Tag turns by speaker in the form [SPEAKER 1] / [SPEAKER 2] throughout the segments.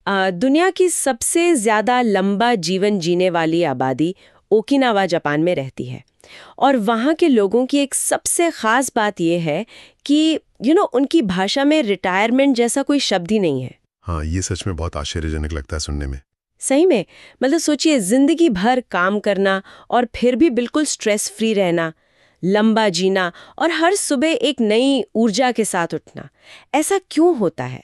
[SPEAKER 1] दुनिया की सबसे ज्यादा लंबा जीवन जीने वाली आबादी ओकिनावा जापान में रहती है। और वहाँ के लोगों की एक सबसे खास बात यह है कि उनकी भाषा में रिटायरमेंट जैसा कोई शब्द ही नहीं है।
[SPEAKER 2] हाँ, ये सच में बहुत आश्चर्यजनक लगता है सुनने में।
[SPEAKER 1] सही में, मतलब सोचिए, जिंदगी भर काम करना और फिर भी बिल्कुल स्ट्रेस फ्री रहना, लंबा जीना और हर सुबह एक नई ऊर्जा के साथ उठना। ऐसा क्यों होता है?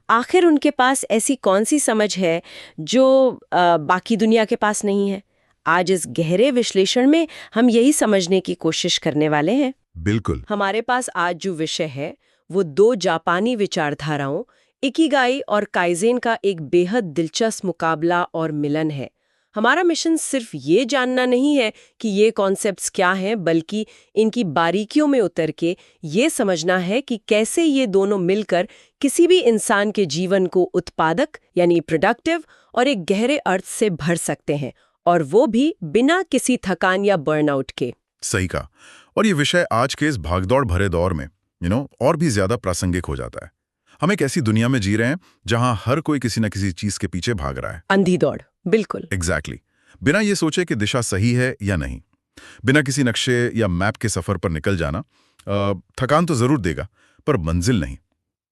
[SPEAKER 1] आखिर उनके पास ऐसी कौन सी समझ है जो बाकी दुनिया के पास नहीं है? आज इस गहरे विश्लेषण में हम यही समझने की कोशिश करने वाले हैं।
[SPEAKER 2] बिल्कुल।
[SPEAKER 1] हमारे पास आज जो विषय है वो दो जापानी विचारधाराओं इकिगाई और काइजेन का एक बेहद दिलचस्प मुकाबला और मिलन है। हमारा मिशन सिर्फ ये जानना नहीं है कि ये कॉन्सेप्ट्स क्या हैं, बल्कि इनकी बारीकियों में उतर के ये समझना है कि कैसे ये दोनों मिलकर किसी भी इंसान के जीवन को उत्पादक यानी प्रोडक्टिव और एक गहरे अर्थ से भर सकते हैं, और वो भी बिना किसी थकान या बर्नआउट के।
[SPEAKER 2] सही कहा। और ये विषय आज के इस भागदौड़ भरे दौर में और भी ज्यादा प्रासंगिक हो जाता है। हम एक ऐसी दुनिया में जी रहे हैं जहां हर कोई किसी न किसी चीज के पीछे भाग रहा है।
[SPEAKER 1] अंधी दौड़, बिल्कुल।
[SPEAKER 2] एग्जैक्टली। बिना ये सोचे कि दिशा सही है या नहीं, बिना किसी नक्शे या मैप के सफर पर निकल जाना थकान तो जरूर देगा, पर मंजिल नहीं।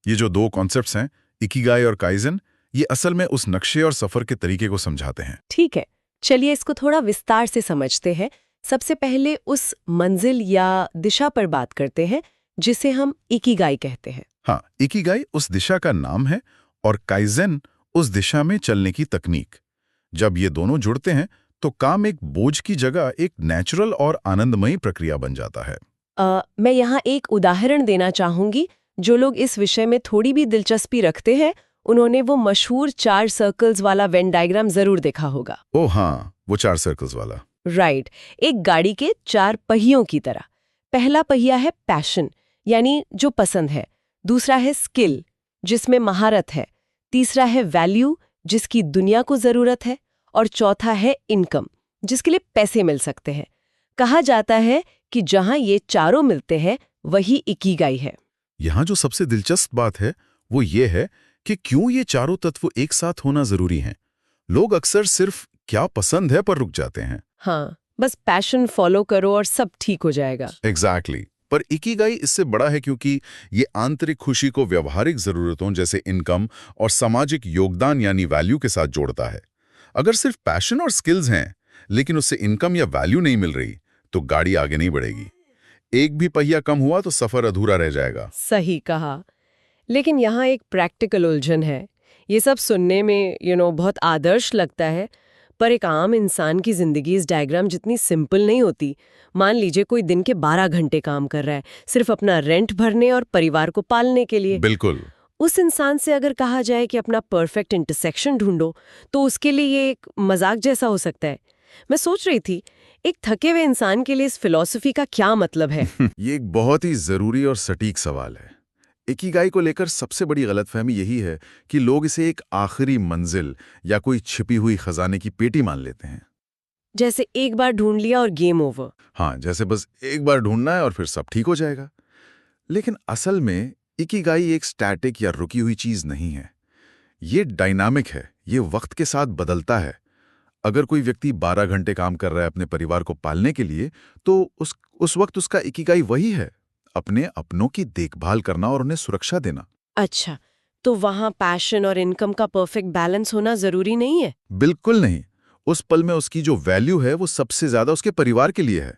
[SPEAKER 2] ये जो दो कॉन्सेप्ट्स हैं, इकिगाई और काइजन, ये असल में उस नक्शे और सफर के तरीके को समझाते हैं।
[SPEAKER 1] ठीक है, चलिए इसको थोड़ा विस्तार से समझते हैं। सबसे पहले उस मंजिल या दिशा पर बात करते हैं जिसे हम इकिगाई कहते हैं।
[SPEAKER 2] हाँ, इकिगाई उस दिशा का नाम है और काइजेन उस दिशा में चलने की तकनीक। जब ये दोनों जुड़ते हैं तो काम एक बोझ की जगह एक नेचुरल और आनंदमयी प्रक्रिया बन जाता है।
[SPEAKER 1] मैं यहाँ एक उदाहरण देना चाहूंगी। जो लोग इस विषय में थोड़ी भी दिलचस्पी रखते हैं, उन्होंने वो मशहूर 4 सर्कल्स वाला वेन डायग्राम जरूर देखा होगा।
[SPEAKER 2] ओह हाँ, वो 4 सर्कल्स वाला।
[SPEAKER 1] राइट। एक गाड़ी के 4 पहियों की तरह। पहला पहिया है पैशन, यानी जो पसंद है। दूसरा है स्किल, जिसमें महारत है। तीसरा है वैल्यू, जिसकी दुनिया को जरूरत है। और चौथा है इनकम, जिसके लिए पैसे मिल सकते हैं। कहा जाता है कि जहां ये चारों मिलते हैं वही इकिगाई है।
[SPEAKER 2] यहाँ जो सबसे दिलचस्प बात है वो ये है कि क्यों ये चारों तत्व एक साथ होना जरूरी हैं। लोग अक्सर सिर्फ क्या पसंद है पर रुक जाते हैं।
[SPEAKER 1] हाँ, बस पैशन फॉलो करो और सब ठीक हो जाएगा।
[SPEAKER 2] एग्जैक्टली। पर इकिगाई इससे बड़ा है, क्योंकि ये आंतरिक खुशी को व्यवहारिक जरूरतों जैसे इनकम और सामाजिक योगदान यानी वैल्यू के साथ जोड़ता है। अगर सिर्फ पैशन और स्किल्स हैं लेकिन उससे इनकम या वैल्यू नहीं मिल रही तो गाड़ी आगे नहीं बढ़ेगी। एक भी पहिया कम हुआ तो सफर अधूरा रह जाएगा।
[SPEAKER 1] सही कहा। लेकिन यहाँ एक प्रैक्टिकल उलझन है। ये सब सुनने में बहुत आदर्श लगता है, पर एक आम इंसान की जिंदगी इस डायग्राम जितनी सिंपल नहीं होती। मान लीजिए कोई दिन के 12 घंटे काम कर रहा है, सिर्फ अपना रेंट भरने और परिवार को पालने के लिए।
[SPEAKER 2] बिल्कुल।
[SPEAKER 1] उस इंसान से अगर कहा जाए कि अपना परफेक्ट इंटरसेक्शन ढूंढो, तो उसके लिए ये एक मजाक जैसा हो सकता है। मैं सोच रही थी, एक थके हुए इंसान के लिए इस फिलॉसफी का क्या मतलब है?
[SPEAKER 2] ये एक बहुत ही जरूरी और सटीक सवाल है। इकिगाई को लेकर सबसे बड़ी गलतफहमी यही है कि लोग इसे एक आखिरी मंजिल या कोई छिपी हुई खजाने की पेटी मान लेते हैं।
[SPEAKER 1] जैसे एक बार ढूंढ लिया और गेम ओवर।
[SPEAKER 2] हाँ, जैसे बस एक बार ढूंढना है और फिर सब ठीक हो जाएगा। लेकिन असल में इकिगाई एक स्टैटिक या रुकी हुई चीज नहीं है। ये डायनामिक है, ये वक्त के साथ बदलता है। अगर कोई व्यक्ति 12 घंटे काम कर रहा है अपने परिवार को पालने के लिए, तो उस वक्त उसका इकिगाई वही है, अपने अपनों की देखभाल करना और उन्हें सुरक्षा देना।
[SPEAKER 1] अच्छा, तो वहाँ पैशन और इनकम का परफेक्ट बैलेंस होना जरूरी नहीं है?
[SPEAKER 2] बिल्कुल नहीं। उस पल में उसकी जो वैल्यू है वो सबसे ज्यादा उसके परिवार के लिए है।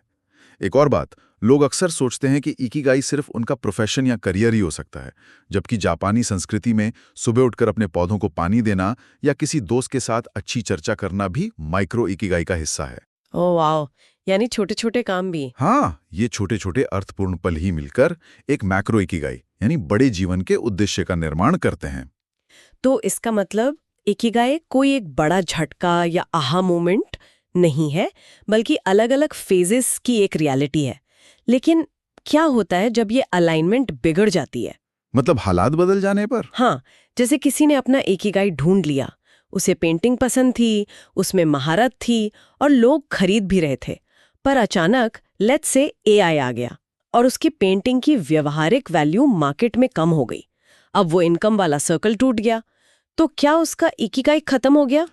[SPEAKER 2] एक और बात, लोग अक्सर सोचते हैं कि इकिगाई सिर्फ उनका प्रोफेशन या करियर ही हो सकता है, जबकि जापानी संस्कृति में सुबह उठकर अपने पौधों को पानी देना या किसी दोस्त के साथ अच्छी चर्चा करना भी माइक्रो इकिगाई का हिस्सा है।
[SPEAKER 1] ओह वाओ, यानी छोटे छोटे काम भी।
[SPEAKER 2] हाँ, ये छोटे छोटे अर्थपूर्ण पल ही मिलकर एक मैक्रो इकिगाई यानी बड़े जीवन के उद्देश्य का निर्माण करते हैं।
[SPEAKER 1] तो इसका मतलब इकिगाई कोई एक बड़ा झटका या आहा मोमेंट नहीं है, बल्कि अलग अलग फेजेस की एक रियलिटी है। लेकिन क्या होता है जब ये अलाइनमेंट बिगड़ जाती है?
[SPEAKER 2] मतलब हालात बदल जाने पर?
[SPEAKER 1] हाँ, जैसे किसी ने अपना इकिगाई ढूंढ लिया, उसे पेंटिंग पसंद थी, उसमें महारत थी और लोग खरीद भी रहे थे, पर अचानक लेट्स से एआई आ गया और उसकी पेंटिंग की व्यवहारिक वैल्यू मार्केट में कम हो गई। अब वो इनकम वाला सर्कल टूट गया। तो क्या उसका इकिगाई खत्म हो गया?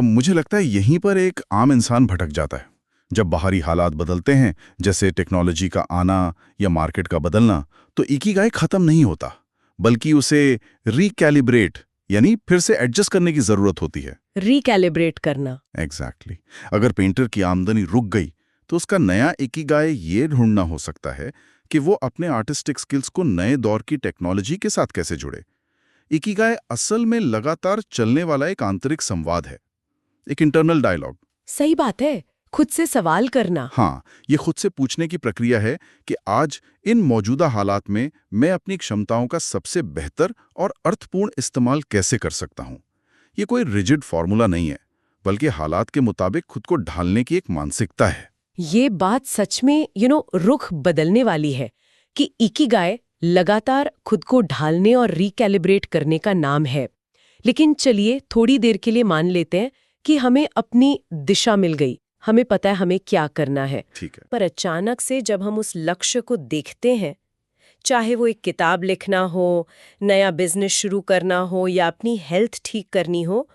[SPEAKER 2] मुझे लगता है यहीं पर एक आम इंसान भटक जाता है। जब बाहरी हालात बदलते हैं, जैसे टेक्नोलॉजी का आना या मार्केट का बदलना, तो इकिगाई खत्म नहीं होता, बल्कि उसे रिकैलिब्रेट यानी फिर से एडजस्ट करने की जरूरत होती है।
[SPEAKER 1] रिकैलिब्रेट करना।
[SPEAKER 2] एग्जैक्टली। अगर पेंटर की आमदनी रुक गई, तो उसका नया इकिगाई ये ढूंढना हो सकता है कि वो अपने आर्टिस्टिक स्किल्स को नए दौर की टेक्नोलॉजी के साथ कैसे जुड़े। इकिगाई असल में लगातार चलने वाला एक आंतरिक संवाद है, एक इंटरनल डायलॉग।
[SPEAKER 1] सही बात है, खुद से सवाल करना।
[SPEAKER 2] हाँ, ये खुद से पूछने की प्रक्रिया है कि आज इन मौजूदा हालात में मैं अपनी क्षमताओं का सबसे बेहतर और अर्थपूर्ण इस्तेमाल कैसे कर सकता हूँ। ये कोई रिजिड फॉर्मूला नहीं है, बल्कि हालात के मुताबिक खुद को ढालने की एक मानसिकता है।
[SPEAKER 1] ये बात सच में रुख बदलने वाली है कि इकिगाई लगातार खुद को ढालने और रिकैलिब्रेट करने का नाम है। लेकिन चलिए थोड़ी देर के लिए मान लेते हैं कि हमें अपनी दिशा मिल गई, हमें पता है हमें क्या करना है।
[SPEAKER 2] ठीक है।
[SPEAKER 1] पर अचानक से जब हम उस लक्ष्य को देखते हैं, चाहे वो एक किताब लिखना हो, नया बिजनेस शुरू करना हो या अपनी हेल्थ ठीक करनी हो,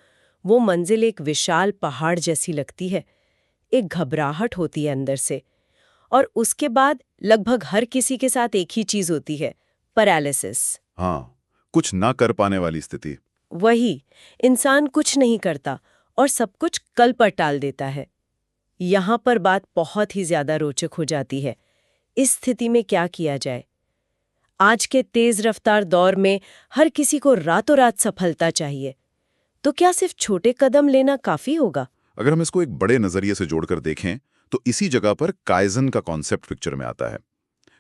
[SPEAKER 1] वो मंजिल एक विशाल पहाड़ जैसी लगती है। एक घबराहट होती है अंदर से। और उसके बाद लगभग हर किसी के साथ एक ही चीज होती है, पैरालिसिस।
[SPEAKER 2] हाँ, कुछ ना कर पाने वाली स्थिति।
[SPEAKER 1] वही, इंसान कुछ नहीं करता और सब कुछ कल पर टाल देता है। यहाँ पर बात बहुत ही ज्यादा रोचक हो जाती है। इस स्थिति में क्या किया जाए? आज के तेज रफ्तार दौर में हर किसी को रातों रात सफलता चाहिए। तो क्या सिर्फ छोटे कदम लेना काफी होगा?
[SPEAKER 2] अगर हम इसको एक बड़े नजरिए से जोड़कर देखें, तो इसी जगह पर काइजन का कॉन्सेप्ट पिक्चर में आता है।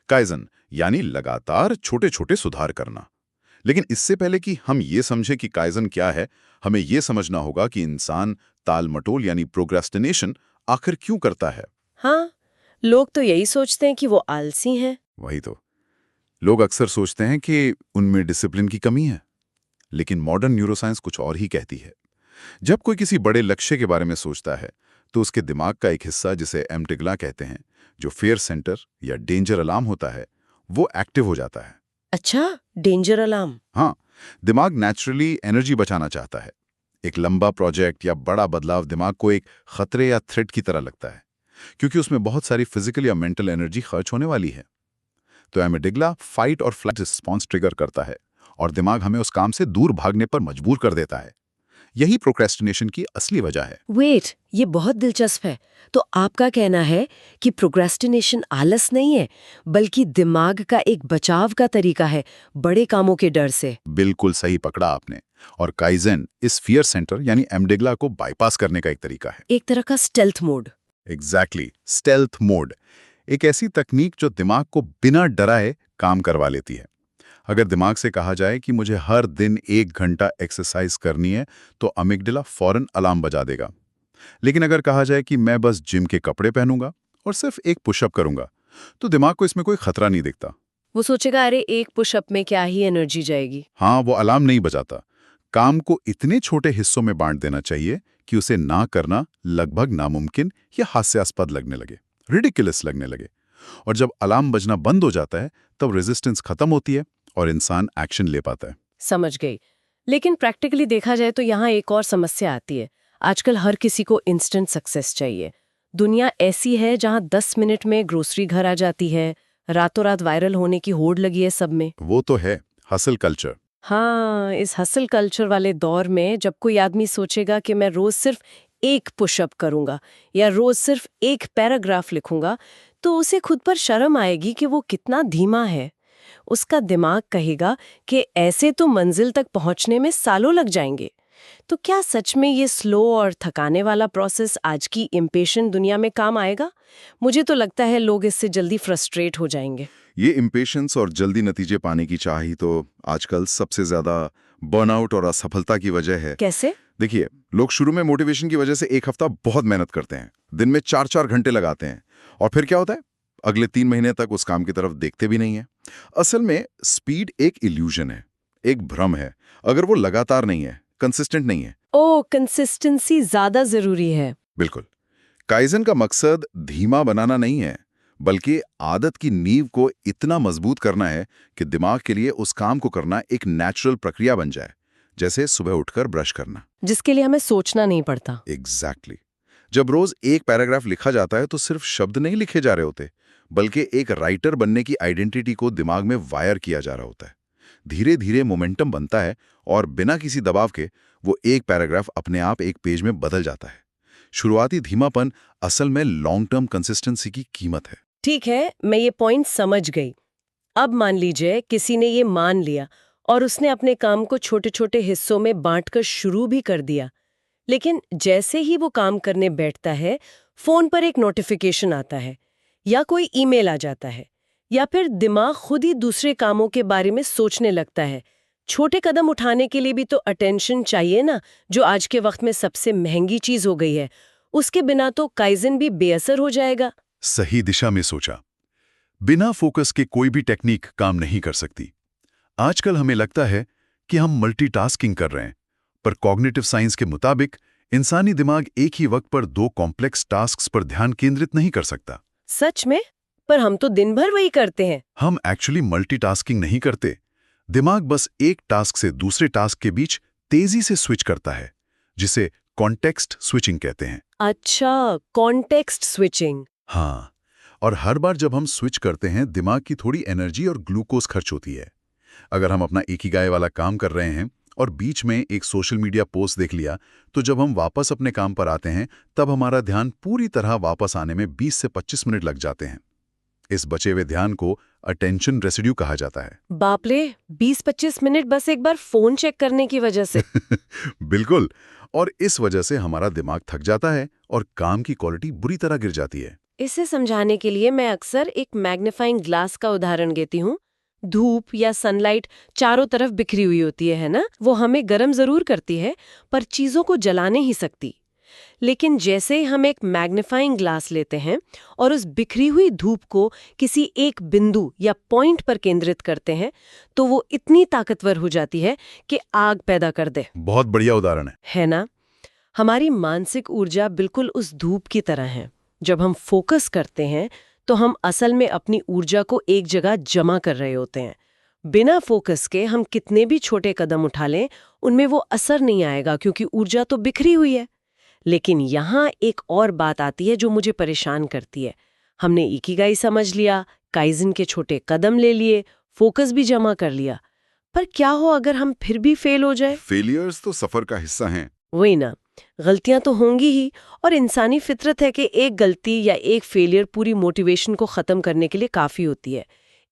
[SPEAKER 2] काइजन यानी लगातार छोटे छोटे सुधार करना। लेकिन इससे पहले कि हम ये समझे कि काइजन क्या है, हमें ये समझना होगा कि इंसान टाल-मटोल यानी प्रोक्रेस्टिनेशन आखिर क्यों करता है।
[SPEAKER 1] हाँ, लोग तो यही सोचते हैं कि वो आलसी हैं।
[SPEAKER 2] वही तो, लोग अक्सर सोचते हैं कि उनमें डिसिप्लिन की कमी है, लेकिन मॉडर्न न्यूरोसाइंस कुछ और ही कहती है। जब कोई किसी बड़े लक्ष्य के बारे में सोचता है, तो उसके दिमाग का एक हिस्सा, जिसे एम्टिग्ला कहते हैं, जो फेयर सेंटर या डेंजर अलार्म होता है, वो एक्टिव हो जाता है।
[SPEAKER 1] अच्छा, डेंजर अलार्म।
[SPEAKER 2] हाँ, दिमाग नेचुरली एनर्जी बचाना चाहता है। एक लंबा प्रोजेक्ट या बड़ा बदलाव दिमाग को एक खतरे या थ्रेट की तरह लगता है, क्योंकि उसमें बहुत सारी फिजिकल या मेंटल एनर्जी खर्च होने वाली है। तो एमिडिगला फाइट और फ्लाइट रिस्पॉन्स ट्रिगर करता है और दिमाग हमें उस काम से दूर भागने पर मजबूर कर देता है। यही प्रोक्रेस्टिनेशन की असली वजह है।
[SPEAKER 1] वेट, ये बहुत दिलचस्प है। तो आपका कहना है कि प्रोक्रेस्टिनेशन आलस नहीं है, बल्कि दिमाग का एक बचाव का तरीका है बड़े कामों के डर से।
[SPEAKER 2] बिल्कुल सही पकड़ा आपने। और काइजन इस फियर सेंटर यानी एमिडिगला को बाईपास करने का एक तरीका है।
[SPEAKER 1] एक तरह का stealth mode.
[SPEAKER 2] Exactly, stealth mode. एक ऐसी तकनीक जो दिमाग को बिना डराए काम करवा लेती है। अगर दिमाग से कहा जाए कि मुझे हर दिन 1 घंटा एक्सरसाइज करनी है, तो अमिगडाला फौरन अलार्म बजा देगा। लेकिन अगर कहा जाए कि मैं बस जिम के कपड़े पहनूंगा और सिर्फ एक पुशअप करूंगा, तो दिमाग को इसमें कोई खतरा नहीं दिखता।
[SPEAKER 1] वो सोचेगा अरे एक पुशअप में क्या ही एनर्जी जाएगी।
[SPEAKER 2] हाँ, वो अलार्म नहीं बजाता। काम को इतने छोटे हिस्सों में बांट देना चाहिए कि उसे ना करना लगभग नामुमकिन या हास्यास्पद लगने लगे, रिडिकुलस लगने लगे। और जब अलार्म बजना बंद हो जाता है, तब रेजिस्टेंस खत्म होती है और इंसान एक्शन ले पाता है।
[SPEAKER 1] समझ गई। लेकिन प्रैक्टिकली देखा जाए तो यहाँ एक और समस्या आती है। आजकल हर किसी को इंस्टेंट सक्सेस चाहिए। दुनिया ऐसी है जहाँ 10 मिनट में ग्रोसरी घर आ जाती है, रातों रात वायरल होने की होड़ लगी है सब में।
[SPEAKER 2] वो तो है हसल कल्चर।
[SPEAKER 1] हाँ, इस हसल कल्चर वाले दौर में जब कोई आदमी सोचेगा कि मैं रोज सिर्फ एक पुशअप करूंगा या रोज सिर्फ एक पैराग्राफ लिखूंगा, तो उसे खुद पर शर्म आएगी कि वो कितना धीमा है। उसका दिमाग कहेगा कि ऐसे तो मंजिल तक पहुंचने में सालों लग जाएंगे। तो क्या सच में ये स्लो और थकाने वाला प्रोसेस आज की इम्पेशेंट दुनिया में काम आएगा? मुझे तो लगता है लोग इससे जल्दी फ्रस्ट्रेट हो जाएंगे।
[SPEAKER 2] ये इम्पेशेंस और जल्दी नतीजे पाने की चाह ही तो आजकल सबसे ज्यादा बर्नआउट और असफलता की वजह है।
[SPEAKER 1] कैसे?
[SPEAKER 2] देखिए, लोग शुरू में मोटिवेशन की वजह से 1 हफ्ता बहुत मेहनत करते हैं, दिन में 4-4 घंटे लगाते हैं, और फिर क्या होता है, अगले 3 महीने तक उस काम की तरफ देखते भी नहीं है। असल में स्पीड एक इल्यूजन है, एक भ्रम है। अगर वो लगातार नहीं है, कंसिस्टेंट नहीं है।
[SPEAKER 1] ओ, कंसिस्टेंसी ज्यादा जरूरी है।
[SPEAKER 2] बिल्कुल। काइजन का मकसद धीमा बनाना नहीं है, बल्कि आदत की नींव को इतना मजबूत करना है कि दिमाग के लिए उस काम को करना एक नेचुरल प्रक्रिया बन जाए, जैसे सुबह उठकर ब्रश करना।
[SPEAKER 1] जिसके लिए हमें सोचना नहीं पड़ता।
[SPEAKER 2] एग्जैक्टली। जब रोज एक पैराग्राफ लिखा जाता है तो सिर्फ शब्द नहीं लिखे जा रहे होते, बल्कि एक राइटर बनने की आइडेंटिटी को दिमाग में वायर किया जा रहा होता है। धीरे धीरे मोमेंटम बनता है और बिना किसी दबाव के वो एक पैराग्राफ अपने आप एक पेज में बदल जाता है। शुरुआती धीमापन असल में लॉन्ग टर्म कंसिस्टेंसी की कीमत है।
[SPEAKER 1] ठीक है, मैं ये पॉइंट समझ गई। अब मान लीजिए किसी ने ये मान लिया और उसने अपने काम को छोटे छोटे हिस्सों में बांटकर शुरू भी कर दिया, लेकिन जैसे ही वो काम करने बैठता है, फोन पर एक नोटिफिकेशन आता है या कोई ईमेल आ जाता है या फिर दिमाग खुद ही दूसरे कामों के बारे में सोचने लगता है। छोटे कदम उठाने के लिए भी तो अटेंशन चाहिए ना, जो आज के वक्त में सबसे महंगी चीज हो गई है। उसके बिना तो काइजन भी बेअसर हो जाएगा।
[SPEAKER 2] सही दिशा में सोचा। बिना फोकस के कोई भी टेक्निक काम नहीं कर सकती। आजकल हमें लगता है कि हम मल्टीटास्किंग कर रहे हैं, पर कॉग्निटिव साइंस के मुताबिक इंसानी दिमाग एक ही वक्त पर दो कॉम्प्लेक्स टास्क्स पर ध्यान केंद्रित नहीं कर सकता।
[SPEAKER 1] सच में? पर हम तो दिन भर वही करते हैं।
[SPEAKER 2] हम एक्चुअली मल्टीटास्किंग नहीं करते। दिमाग बस एक टास्क से दूसरे टास्क के बीच तेजी से स्विच करता है, जिसे कॉन्टेक्स्ट स्विचिंग कहते हैं।
[SPEAKER 1] अच्छा, कॉन्टेक्स्ट स्विचिंग।
[SPEAKER 2] हाँ, और हर बार जब हम स्विच करते हैं, दिमाग की थोड़ी एनर्जी और ग्लूकोज खर्च होती है। अगर हम अपना इकिगाई वाला काम कर रहे हैं और बीच में एक सोशल मीडिया पोस्ट देख लिया, तो जब हम वापस अपने काम पर आते हैं, तब हमारा ध्यान पूरी तरह वापस आने में 20 से 25 मिनट लग जाते हैं। इस बचे हुए ध्यान को अटेंशन रेसिड्यू कहा जाता है।
[SPEAKER 1] बाप रे, 20-25 मिनट बस एक बार फोन चेक करने की वजह से।
[SPEAKER 2] बिल्कुल, और इस वजह से हमारा दिमाग थक जाता है और काम की क्वालिटी बुरी तरह गिर जाती है।
[SPEAKER 1] इसे समझाने के लिए मैं अक्सर एक मैग्नीफाइंग ग्लास का उदाहरण देती हूँ। धूप या सनलाइट चारों तरफ बिखरी हुई होती है ना? वो हमें गर्म जरूर करती है, पर चीजों को जला नहीं सकती। लेकिन जैसे ही हम एक मैग्नीफाइंग ग्लास लेते हैं और उस बिखरी हुई धूप को किसी एक बिंदु या पॉइंट पर केंद्रित करते हैं, तो वो इतनी ताकतवर हो जाती है कि आग पैदा कर दे।
[SPEAKER 2] बहुत बढ़िया उदाहरण
[SPEAKER 1] है ना? हमारी मानसिक ऊर्जा बिल्कुल उस धूप की तरह है। जब हम फोकस करते हैं तो हम असल में अपनी ऊर्जा को एक जगह जमा कर रहे होते हैं। बिना फोकस के हम कितने भी छोटे कदम उठा लें, उनमें वो असर नहीं आएगा, क्योंकि ऊर्जा तो बिखरी हुई है। लेकिन यहाँ एक और बात आती है जो मुझे परेशान करती है। हमने इकिगाई समझ लिया, काइजन के छोटे कदम ले लिए, फोकस भी जमा कर लिया, पर क्या हो अगर हम फिर भी फेल हो जाए?
[SPEAKER 2] फेलियर्स तो सफर का हिस्सा हैं।
[SPEAKER 1] वही ना, गलतियां तो होंगी ही, और इंसानी फितरत है कि एक गलती या एक फेलियर पूरी मोटिवेशन को खत्म करने के लिए काफी होती है।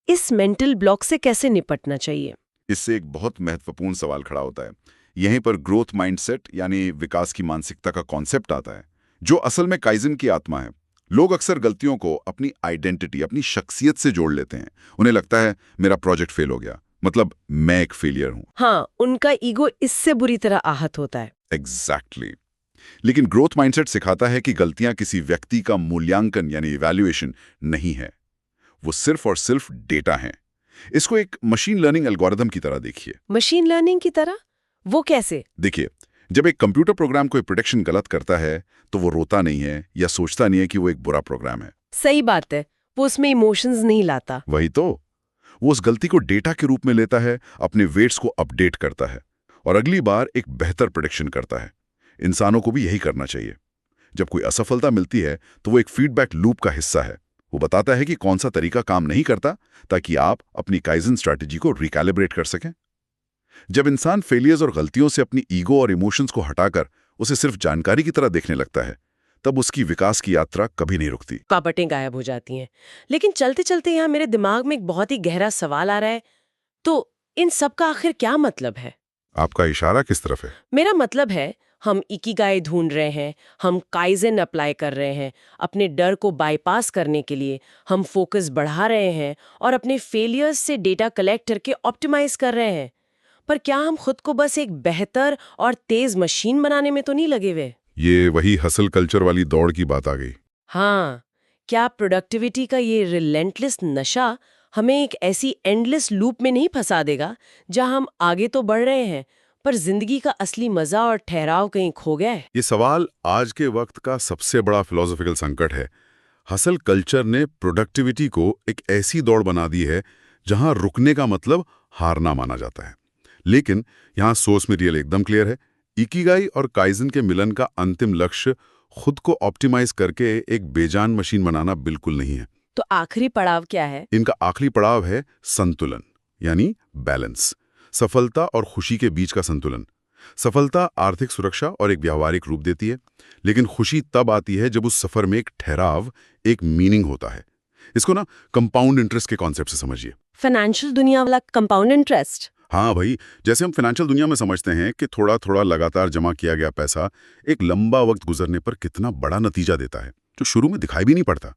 [SPEAKER 1] इस मेंटल ब्लॉक से कैसे निपटना चाहिए?
[SPEAKER 2] इससे एक बहुत महत्वपूर्ण सवाल खड़ा होता है। यहीं पर ग्रोथ माइंडसेट यानी विकास की मानसिकता का कॉन्सेप्ट आता है, जो असल में काइजन की आत्मा है। लोग अक्सर गलतियों को अपनी आइडेंटिटी, अपनी शख्सियत से जोड़ लेते हैं। उन्हें लगता है मेरा प्रोजेक्ट फेल हो गया, मतलब मैं एक फेलियर हूं।
[SPEAKER 1] हाँ, उनका ईगो इससे बुरी तरह आहत होता है।
[SPEAKER 2] एग्जैक्टली। लेकिन ग्रोथ माइंडसेट सिखाता है कि गलतियां किसी व्यक्ति का मूल्यांकन यानी इवैल्यूएशन नहीं है, वो सिर्फ और सिर्फ डेटा हैं। इसको एक मशीन लर्निंग एल्गोरिथम की तरह देखिए।
[SPEAKER 1] मशीन लर्निंग की तरह? वो कैसे?
[SPEAKER 2] देखिए, जब एक कंप्यूटर प्रोग्राम कोई प्रेडिक्शन गलत करता है, तो वो रोता नहीं है या सोचता नहीं है कि वो एक बुरा प्रोग्राम है।
[SPEAKER 1] सही बात है, वो उसमें इमोशंस नहीं लाता।
[SPEAKER 2] वही तो, वो उस गलती को डेटा के रूप में लेता है, अपने वेट्स को अपडेट करता है और अगली बार एक बेहतर प्रेडिक्शन करता है। इंसानों को भी यही करना चाहिए। जब कोई असफलता मिलती है तो वो एक फीडबैक लूप का हिस्सा है। वो बताता है कि कौन सा तरीका काम नहीं करता, ताकि आप अपनी काइजन स्ट्रैटेजी को रिकैलिब्रेट कर सकें। जब इंसान फेलियर्स और गलतियों से अपनी ईगो और इमोशंस को हटाकर उसे सिर्फ जानकारी की तरह देखने लगता है, तब उसकी विकास की यात्रा कभी नहीं रुकती।
[SPEAKER 1] पापटें गायब हो जाती हैं। लेकिन चलते चलते यहाँ मेरे दिमाग में एक बहुत ही गहरा सवाल आ रहा है, तो इन सब का आखिर क्या मतलब है?
[SPEAKER 2] आपका इशारा किस तरफ है?
[SPEAKER 1] मेरा मतलब है, हम इकिगाई ढूंढ रहे हैं, हम काइजन अप्लाई कर रहे हैं, अपने डर को बाईपास करने के लिए हम फोकस बढ़ा रहे हैं और अपने फेलियर्स से डेटा कलेक्ट करके ऑप्टिमाइज कर रहे हैं। पर क्या हम खुद को बस एक बेहतर और तेज मशीन बनाने में तो नहीं लगे हुए?
[SPEAKER 2] ये वही हसल कल्चर वाली दौड़ की बात आ गई।
[SPEAKER 1] हाँ, क्या प्रोडक्टिविटी का ये रिलेंटलेस नशा हमें एक ऐसी एंडलेस लूप में नहीं फंसा देगा, जहां हम आगे तो बढ़ रहे हैं पर जिंदगी का असली मजा और ठहराव कहीं खो गया है?
[SPEAKER 2] ये सवाल आज के वक्त का सबसे बड़ा फिलोसॉफिकल संकट है। हसल कल्चर ने प्रोडक्टिविटी को एक ऐसी दौड़ बना दी है जहां रुकने का मतलब हारना माना जाता है।
[SPEAKER 3] लेकिन यहाँ सोर्स मटेरियल एकदम क्लियर है। इकिगाई और काइजन के मिलन का अंतिम लक्ष्य खुद को ऑप्टिमाइज करके एक बेजान मशीन बनाना बिल्कुल नहीं है।
[SPEAKER 1] तो आखिरी पड़ाव क्या है?
[SPEAKER 3] इनका आखिरी पड़ाव है संतुलन, यानी बैलेंस। सफलता और खुशी के बीच का संतुलन। सफलता आर्थिक सुरक्षा और एक व्यावहारिक रूप देती है, लेकिन खुशी तब आती है जब उस सफर में एक ठहराव, एक मीनिंग होता है। इसको ना कंपाउंड इंटरेस्ट के कॉन्सेप्ट से समझिए।
[SPEAKER 1] फाइनेंशियल दुनिया वाला कंपाउंड इंटरेस्ट?
[SPEAKER 3] हाँ भाई, जैसे हम फाइनेंशियल दुनिया में समझते हैं कि थोड़ा थोड़ा लगातार जमा किया गया पैसा एक लंबा वक्त गुजरने पर कितना बड़ा नतीजा देता है, जो शुरू में दिखाई भी नहीं पड़ता।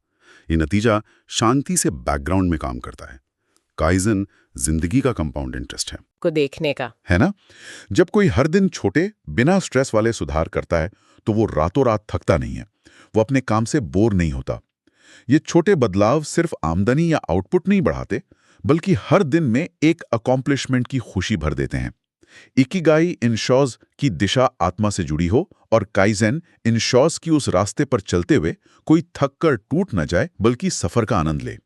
[SPEAKER 3] ये नतीजा शांति से बैकग्राउंड में काम करता है। काइजन जिंदगी का कंपाउंड इंटरेस्ट है
[SPEAKER 1] को देखने का,
[SPEAKER 3] है ना? जब कोई हर दिन छोटे बिना स्ट्रेस वाले सुधार करता है तो वो रातों रात थकता नहीं है, वो अपने काम से बोर नहीं होता। ये छोटे बदलाव सिर्फ आमदनी या आउटपुट नहीं बढ़ाते, बल्कि हर दिन में एक अकॉम्प्लिशमेंट की खुशी भर देते हैं। इकिगाई इंश्योर्स की दिशा आत्मा से जुड़ी हो और काइजेन इंश्योर्स की उस रास्ते पर चलते हुए कोई थक कर टूट न जाए, बल्कि सफर का आनंद ले।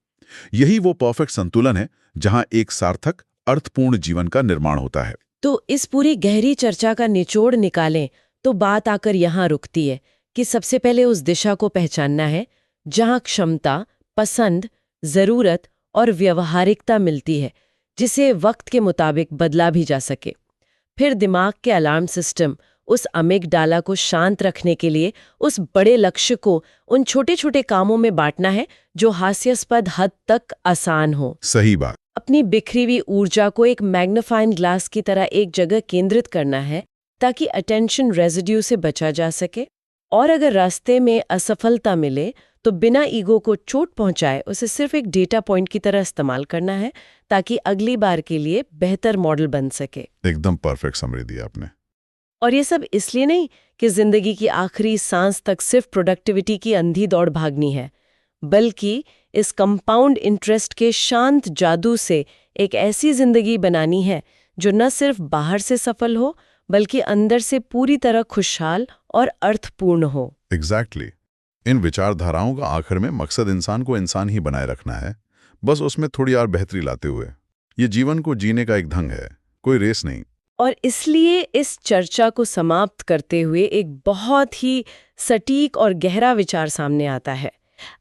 [SPEAKER 3] यही वो परफेक्ट संतुलन है जहां एक सार्थक अर्थपूर्ण जीवन का निर्माण होता है।
[SPEAKER 1] तो इस पूरी गहरी चर्चा का निचोड़ निकालें तो बात आकर यहाँ रुकती है कि सबसे पहले उस दिशा को पहचानना है जहाँ क्षमता, पसंद, जरूरत और व्यवहारिकता मिलती है, जिसे वक्त के मुताबिक बदला भी जा सके। फिर दिमाग के अलार्म सिस्टम उस अमिगडाला को शांत रखने के लिए उस बड़े लक्ष्य को उन छोटे छोटे कामों में बांटना है जो हास्यास्पद हद तक आसान हो।
[SPEAKER 3] सही बात।
[SPEAKER 1] अपनी बिखरी हुई ऊर्जा को एक मैग्नीफाइंग ग्लास की तरह एक जगह केंद्रित करना है ताकि अटेंशन रेजिड्यू से बचा जा सके। और अगर रास्ते में असफलता मिले तो बिना ईगो को चोट पहुंचाए उसे सिर्फ एक डेटा पॉइंट की तरह इस्तेमाल करना है ताकि अगली बार के लिए बेहतर मॉडल बन सके।
[SPEAKER 3] एकदम परफेक्ट समरी दी आपने।
[SPEAKER 1] और ये सब इसलिए नहीं कि जिंदगी की आखिरी सांस तक सिर्फ प्रोडक्टिविटी की अंधी दौड़ भागनी है, बल्कि इस कंपाउंड इंटरेस्ट के शांत जादू से एक ऐसी जिंदगी बनानी है जो न सिर्फ बाहर से सफल हो, बल्कि अंदर से पूरी तरह खुशहाल और अर्थपूर्ण हो।
[SPEAKER 3] एग्जैक्टली। इन विचारधाराओं का आखिर में मकसद इंसान को इंसान ही बनाए रखना है, बस उसमें थोड़ी और बेहतरी लाते हुए। ये जीवन को जीने का एक ढंग है, कोई रेस नहीं।
[SPEAKER 1] और इसलिए इस चर्चा को समाप्त करते हुए एक बहुत ही सटीक और गहरा विचार सामने आता है।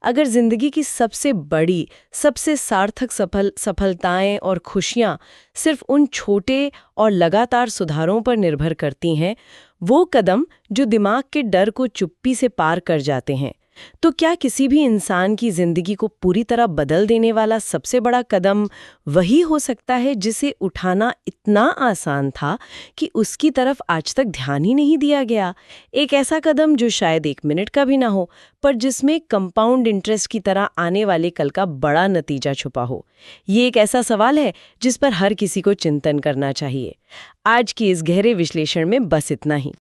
[SPEAKER 1] अगर जिंदगी की सबसे बड़ी, सबसे सार्थक सफलताएं और खुशियां सिर्फ उन छोटे और लगातार सुधारों पर निर्भर करती हैं, वो कदम जो दिमाग के डर को चुप्पी से पार कर जाते हैं, तो क्या किसी भी इंसान की जिंदगी को पूरी तरह बदल देने वाला सबसे बड़ा कदम वही हो सकता है जिसे उठाना इतना आसान था कि उसकी तरफ आज तक ध्यान ही नहीं दिया गया। एक ऐसा कदम जो शायद 1 मिनट का भी ना हो, पर जिसमें कंपाउंड इंटरेस्ट की तरह आने वाले कल का बड़ा नतीजा छुपा हो। ये एक ऐसा सवाल है जिस पर हर किसी को चिंतन करना चाहिए। आज की इस गहरे विश्लेषण में बस इतना ही।